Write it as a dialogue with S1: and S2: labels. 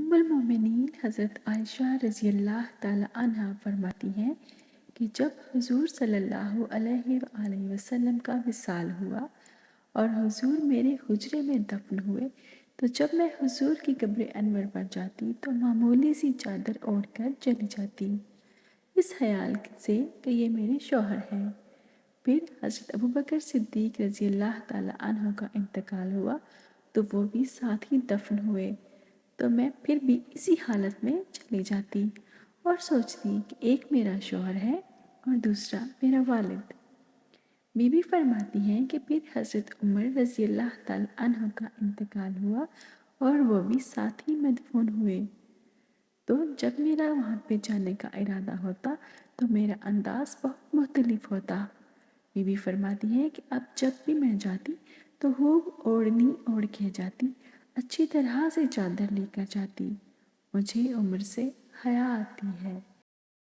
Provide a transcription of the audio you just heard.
S1: ام المومنین حضرت عائشہ رضی اللہ تعالی عنہا فرماتی ہیں کہ جب حضور صلی اللہ علیہ وآلہ وسلم کا وصال ہوا اور حضور میرے حجرے میں دفن ہوئے تو جب میں حضور کی قبر انور پر جاتی تو معمولی سی چادر اوڑھ کر چلی جاتی، اس خیال سے کہ یہ میرے شوہر ہیں۔ پھر حضرت ابوبکر صدیق رضی اللہ تعالی عنہ کا انتقال ہوا تو وہ بھی ساتھ ہی دفن ہوئے، تو میں پھر بھی اسی حالت میں چلی جاتی اور سوچتی کہ ایک میرا شوہر ہے اور دوسرا میرا والد۔ بی بی فرماتی ہیں کہ پھر حضرت عمر رضی اللہ تعالی عنہ کا انتقال ہوا اور وہ بھی ساتھ ہی مدفون ہوئے، تو جب میرا وہاں پہ جانے کا ارادہ ہوتا تو میرا انداز بہت مختلف ہوتا۔ بی بی فرماتی ہیں کہ اب جب بھی میں جاتی تو خوب اوڑھنی اوڑھ کے جاتی، اچھی طرح سے چادر لے کر جاتی، مجھے عمر سے حیا آتی ہے۔